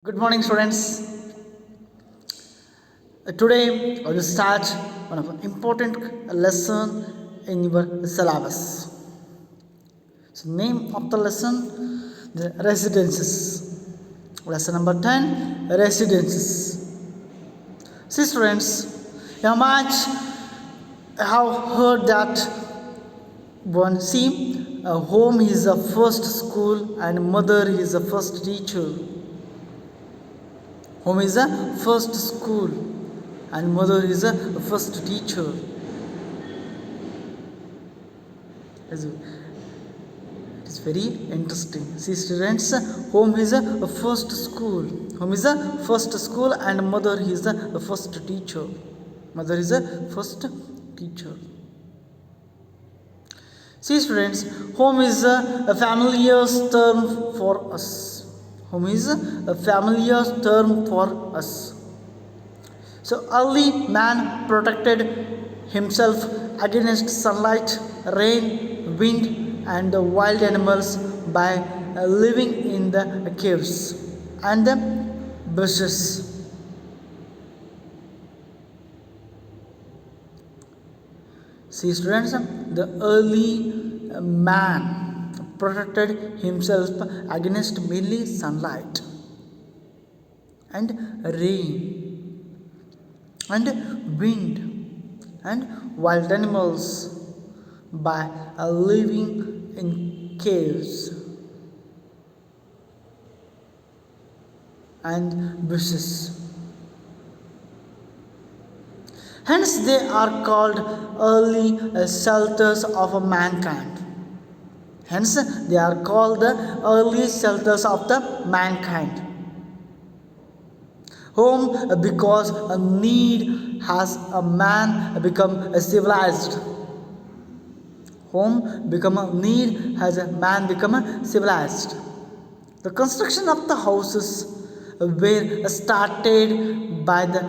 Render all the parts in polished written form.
Good morning, students. Today I will start one of the important lesson in your syllabus. So, name of the lesson: the residences. Lesson number 10: residences. See, students, how much I have heard that one. See, a home is the first school and mother is the first teacher. Home is the first school and mother is the first teacher. It is very interesting. See, students, home is the first school. Home is the first school and mother is the first teacher. Mother is the first teacher. See, students, home is a familiar term for us. Home is a familiar term for us. So, early man protected himself against sunlight, rain, wind, and the wild animals by living in the caves and the bushes. See, students, the early man protected himself against mainly sunlight and rain and wind and wild animals by living in caves and bushes. Hence, they are called early shelters of mankind. Hence, they are called the early shelters of the mankind. Home, because a need has a man become civilized. Home become a need has a man become civilized. The construction of the houses were started by the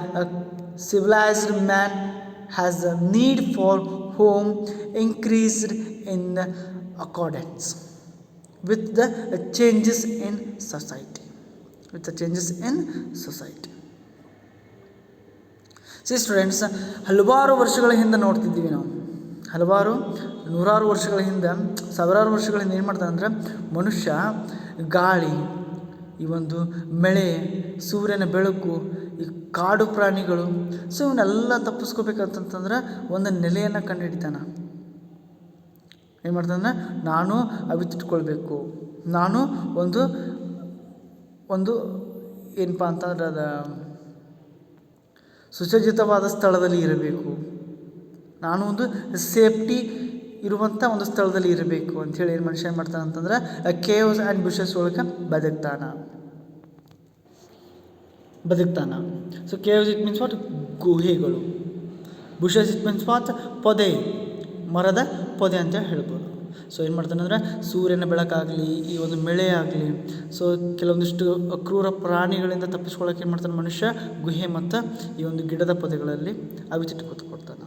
civilized man has a need for home increased in accordance with the changes in society. With the changes in society. C students, ಹಲವಾರು ವರ್ಷಗಳ ಹಿಂದೆ ನೋಡ್ತಿದ್ದೀವಿ ನಾವು. ನೂರಾರು ವರ್ಷಗಳ ಹಿಂದೆ, ಸಾವಿರಾರು ವರ್ಷಗಳ ಹಿಂದೆ ಏನು ಮಾಡ್ತಾನೆ ಅಂದರೆ, ಮನುಷ್ಯ ಗಾಳಿ, ಈ ಒಂದು ಮಳೆ, ಸೂರ್ಯನ ಬೆಳಕು, ಈ ಕಾಡು ಪ್ರಾಣಿಗಳು, ಸೊ ಇವನ್ನೆಲ್ಲ ತಪ್ಪಿಸ್ಕೋಬೇಕಂತಂದ್ರೆ ಒಂದು ನೆಲೆಯನ್ನು ಕಂಡುಹಿಡಿತಾನೆ. ಏನು ಮಾಡ್ತಾನೆ, ನಾನು ಅವಿತಿಟ್ಕೊಳ್ಬೇಕು, ನಾನು ಒಂದು ಏನಪ್ಪ ಅಂತಂದ್ರೆ ಅದು ಸುಸಜ್ಜಿತವಾದ ಸ್ಥಳದಲ್ಲಿ ಇರಬೇಕು, ನಾನು ಒಂದು ಸೇಫ್ಟಿ ಇರುವಂಥ ಒಂದು ಸ್ಥಳದಲ್ಲಿ ಇರಬೇಕು ಅಂಥೇಳಿ ಏನು ಮನುಷ್ಯ ಏನು ಮಾಡ್ತಾನೆ ಅಂತಂದ್ರೆ ಕೇವ್ಸ್ ಆ್ಯಂಡ್ ಬುಷಸ್ ಒಳಗೆ ಬದುಕ್ತಾನ. So caves it means what, ಗುಹೆಗಳು. ಬುಷಸ್ ಇಟ್ ಮೀನ್ಸ್ ವಾಟ್, ಪೊದೆ, ಮರದ ಪೊದೆ ಅಂತ ಹೇಳ್ಬೋದು. ಸೊ ಏನು ಮಾಡ್ತಾನೆ ಅಂದರೆ ಸೂರ್ಯನ ಬೆಳಕಾಗಲಿ, ಈ ಒಂದು ಮಳೆ ಆಗಲಿ, ಸೊ ಕೆಲವೊಂದಿಷ್ಟು ಕ್ರೂರ ಪ್ರಾಣಿಗಳಿಂದ ತಪ್ಪಿಸ್ಕೊಳ್ಳೋಕೆ ಏನು ಮಾಡ್ತಾನೆ ಮನುಷ್ಯ, ಗುಹೆ ಮತ್ತು ಈ ಒಂದು ಗಿಡದ ಪೊದೆಗಳಲ್ಲಿ ಅವಿತಿಟ್ಟು ಕೂತ್ಕೊಳ್ತಾನೆ.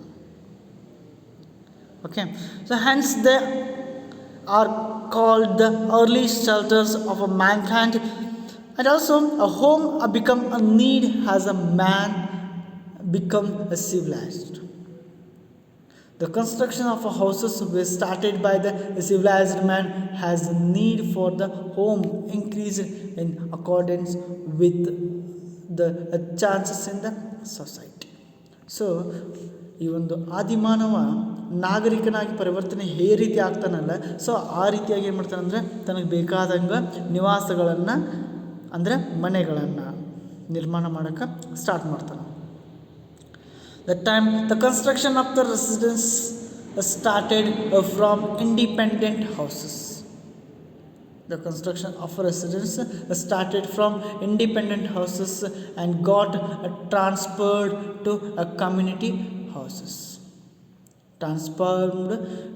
Okay, so hence they are called the early shelters of a mankind, and also a home become a need as a man become a civilized. The construction of houses was started by the civilized man has a need for the home increased in accordance with the chances in the society. So ಈ ಒಂದು ಆದಿಮಾನವ ನಾಗರಿಕನಾಗಿ ಪರಿವರ್ತನೆ ರೀತಿ ಆಗ್ತಾನಲ್ಲ, so ಆ ರೀತಿಯಾಗಿ ಏನು ಮಾಡ್ತಾನೆ ಅಂದರೆ ತನಗೆ ಬೇಕಾದಂಗೆ ನಿವಾಸಗಳನ್ನು ಅಂದರೆ ಮನೆಗಳನ್ನು ನಿರ್ಮಾಣ ಮಾಡೋಕ್ಕೆ ಸ್ಟಾರ್ಟ್ ಮಾಡ್ತಾನೆ. That time the construction of the residence started from independent houses. The construction of a residence started from independent houses and got transferred to a community houses. Transformed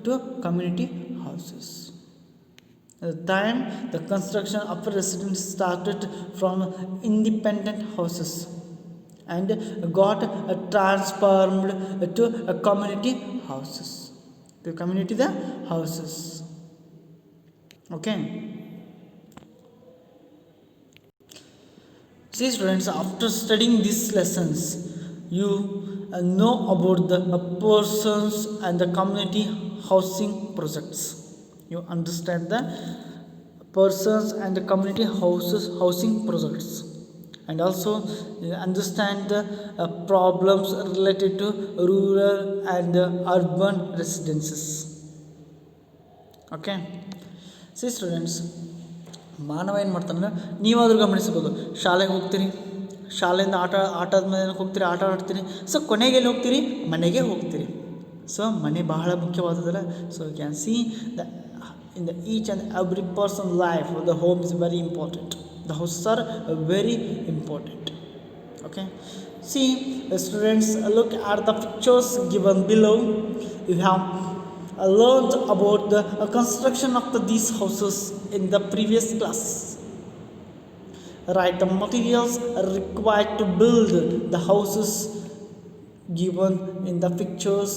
to community houses. At the time the construction of a residence started from independent houses and got transformed to a community houses. The community the houses. Okay. See students, after studying these lessons, you know about the persons and the community housing projects. You understand the persons and the community housing projects, and also you understand the problems related to rural and urban residences. Okay. See students, ಮಾನವ ಏನು ಮಾಡ್ತಾನೆ, ನೀವಾದರೂ ಗಮನಿಸಬಹುದು, ಶಾಲೆಗೆ ಹೋಗ್ತೀರಿ, ಶಾಲೆಯಿಂದ ಆಟದ ಮೇಲೆ ಹೋಗ್ತೀರಿ, ಆಟ ಆಡ್ತೀರಿ. ಸೊ ಕೊನೆಗೆ ಎಲ್ಲಿ ಹೋಗ್ತೀರಿ? ಮನೆಗೆ ಹೋಗ್ತೀರಿ. ಸೊ ಮನೆ ಬಹಳ ಮುಖ್ಯವಾದದಲ್ಲ. So you can see the in the each and every person life the home is very important. The house are very important. Okay, see students, look at the pictures given below. You have learned about the construction of these houses in the previous classes. Write the materials required to build the houses given in the pictures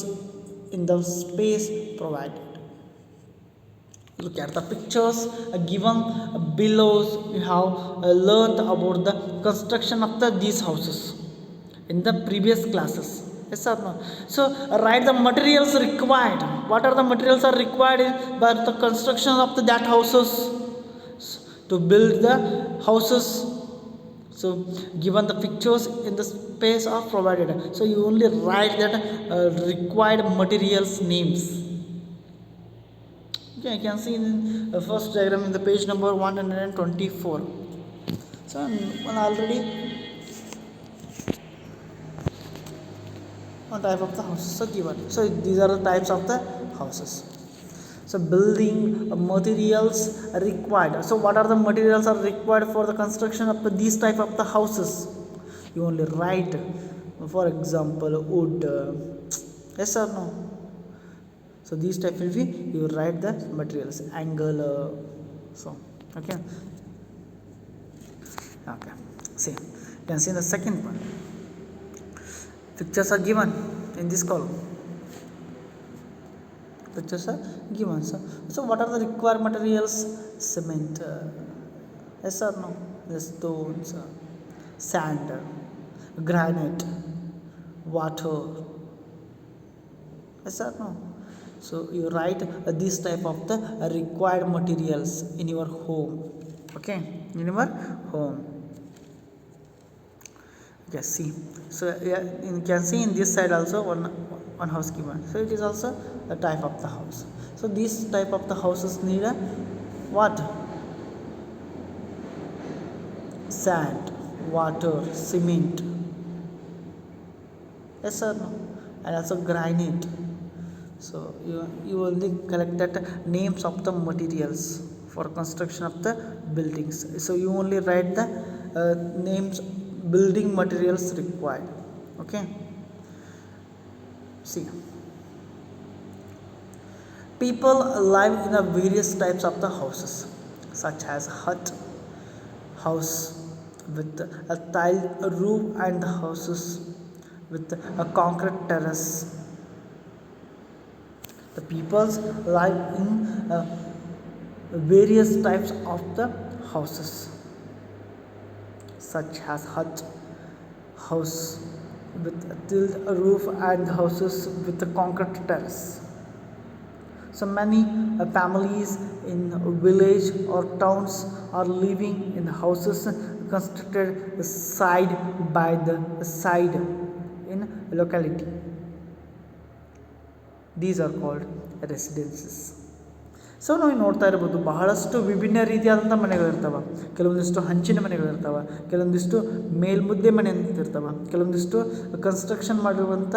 in the space provided. Look at the pictures given below. You have learned about the construction of these houses in the previous classes. Yes or no? So write the materials required. What are the materials are required by the construction of that houses to build the houses? So given the pictures in the space are provided. So you only write that required materials names. Okay, you can see in the first diagram in the page number 124. So already one type of the houses are given. So these are the types of the houses. So building materials required. So what are the materials are required for the construction of these type of the houses? You only write, for example, wood. Yes or no? So these type will be, you write the materials, angle. So okay. See, you can see the second one. Pictures are given in this column. Pictures are given. So what are the required materials? Cement. Yes or no? The stones, sand, granite, water. Yes or no? So you write this type of the required materials in your home. Okay, in your home. Okay, see. So yeah, you can see in this side also one house given. So it is also a type of the house. So this type of the houses need a what? Sand, water, cement. Yes or no? And also granite. So you only collect that names of the materials for construction of the buildings. So you only write the names, building materials required. Okay. See, people live in the various types of the houses, such as hut, house with a tiled roof, and houses with a concrete terrace. The peoples live in various types of the houses, such as hut, house with a tiled roof, and houses with a concrete terrace. So many families in village or towns are living in houses constructed side by the side in locality. These are called residences. So ನಾವು ನೋಡ್ತಾ ಇರ್ಬೋದು, ಬಹಳಷ್ಟು ವಿಭಿನ್ನ ರೀತಿಯಾದಂಥ ಮನೆಗಳಿರ್ತವೆ. ಕೆಲವೊಂದಿಷ್ಟು ಹಂಚಿನ ಮನೆಗಳಿರ್ತವೆ, ಕೆಲವೊಂದಿಷ್ಟು ಮೇಲ್ಮುದ್ದೆ ಮನೆ ಅಂತ ಇರ್ತವೆ, ಕೆಲವೊಂದಿಷ್ಟು ಕನ್ಸ್ಟ್ರಕ್ಷನ್ ಮಾಡಿರುವಂಥ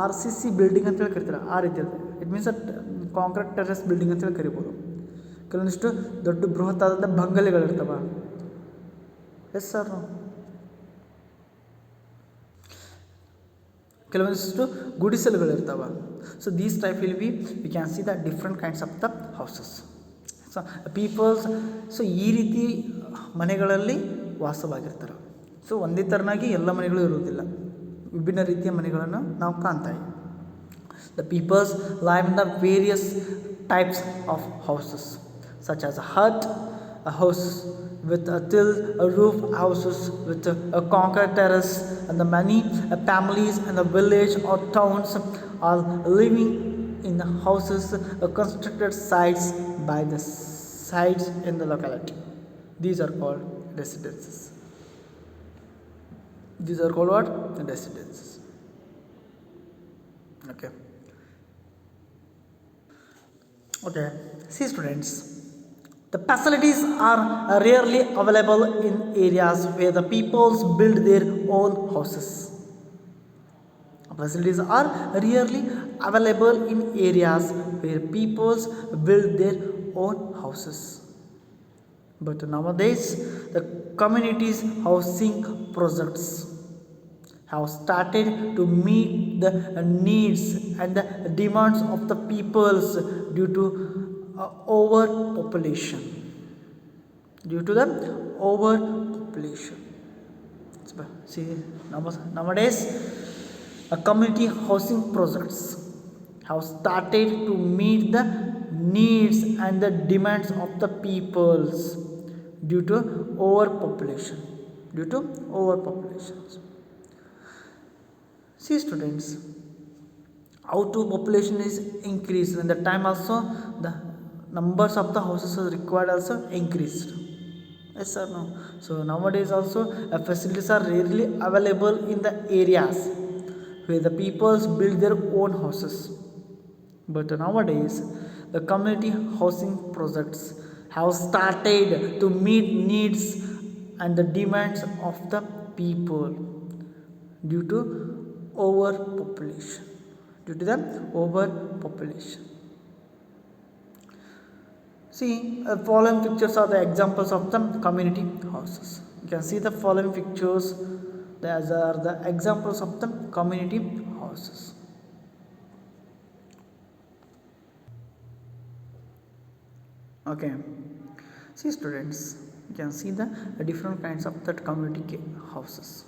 RCC ಬಿಲ್ಡಿಂಗ್ ಅಂತೇಳಿ ಕರಿತಾರೆ, ಆ ರೀತಿ ಇರ್ತದೆ. It means concrete terrace building ಅಂತೇಳಿ ಕರಿಬೋದು. ಕೆಲವೊಂದಿಷ್ಟು ದೊಡ್ಡ ಬೃಹತ್ತಾದಂಥ ಬಂಗಲೆಗಳಿರ್ತವೆ. Yes sir. ಕೆಲವೊಂದಿಷ್ಟು ಗುಡಿಸಲುಗಳಿರ್ತವೆ. So these type will be, we can see the different kinds of the houses. So peoples, so ಈ ರೀತಿ ಮನೆಗಳಲ್ಲಿ ವಾಸವಾಗಿರ್ತಾರೆ. ಸೊ ಒಂದೇ ಥರನಾಗಿ ಎಲ್ಲ ಮನೆಗಳು ಇರುವುದಿಲ್ಲ, ವಿಭಿನ್ನ ರೀತಿಯ ಮನೆಗಳನ್ನು ನಾವು ಕಾಣ್ತಾ ಇದ್ದೀವಿ. The peoples live in the various types of houses, such as a hut, a house with a till a roof houses with a concrete terrace, and the many families in the village or towns are living in the houses constructed sites by the sites in the locality. These are called residences. These are called what? Residences. Okay. Okay. See students, the facilities are rarely available in areas where the peoples build their own houses. Facilities are rarely available in areas where peoples build their own houses. But nowadays, the communities housing projects have started to meet the needs and the demands of the peoples due to overpopulation. Due to the overpopulation. See, nowadays, community housing projects have started to meet the needs and the demands of the peoples due to overpopulation. Due to overpopulation. See students, how to population is increased, and the time also the numbers of the houses required also increased. Yes or no? So nowadays also facilities are rarely available in the areas where the peoples build their own houses. But nowadays the community housing projects have started to meet needs and the demands of the people due to overpopulation. Due to the overpopulation. See, following pictures are the examples of the community houses. You can see the following pictures. These are the examples of the community houses. Okay. See students, you can see the different kinds of that community houses.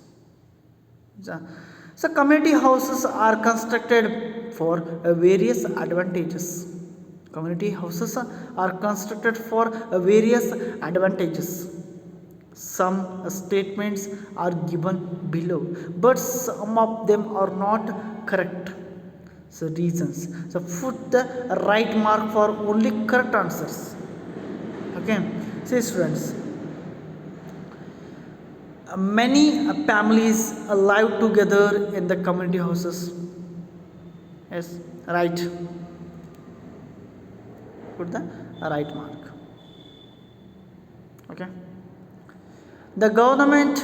So community houses are constructed for various advantages. Community houses are constructed for various advantages. Some statements are given below, but some of them are not correct. So reasons. So put the right mark for only correct answers. Okay. See students, many families live together in the community houses. Yes, right. Put the right mark. Okay. The government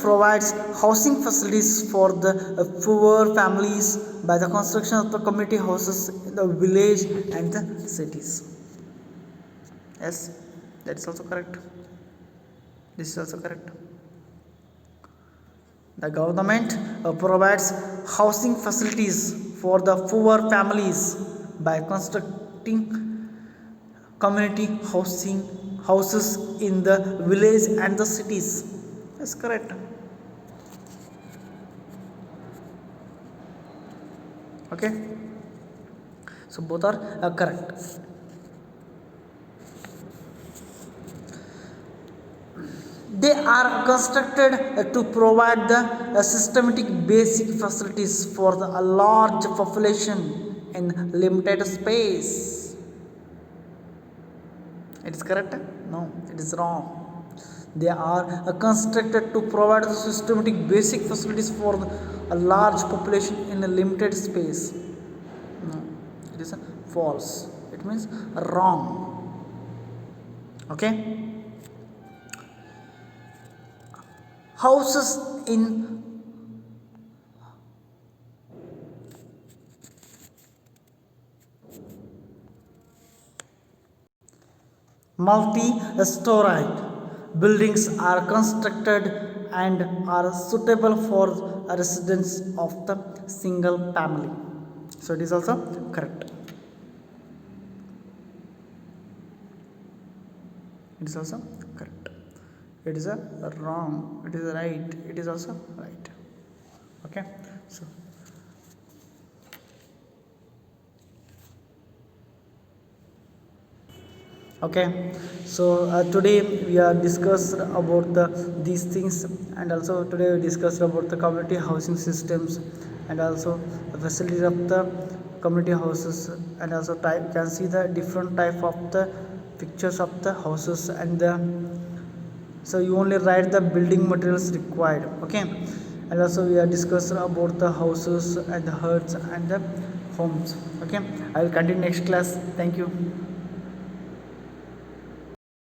provides housing facilities for the poor families by the construction of the community houses in the village and the cities. Yes, that is also correct. This is also correct. The government provides housing facilities for the poor families by constructing community houses in the village and the cities. That's correct. Okay. So both are correct. They are constructed to provide the systematic basic facilities for a large population in limited space. It is correct? No, it is wrong. They are constructed to provide the systematic basic facilities for a large population in a limited space. No, it is false. It means wrong. Okay. Houses in multi-story buildings are constructed and are suitable for residents of the single family. So it is also correct. It is also correct. It is a wrong. It is right. It is also right. Okay. So Okay, so today we are discussed about these things, and also today we discussed about the community housing systems, and also the facilities of the community houses, and also type can see the different type of the pictures of the houses, and the so you only write the building materials required. Okay, and also we are discussed about the houses and the huts and the homes. Okay, I will continue next class. Thank you.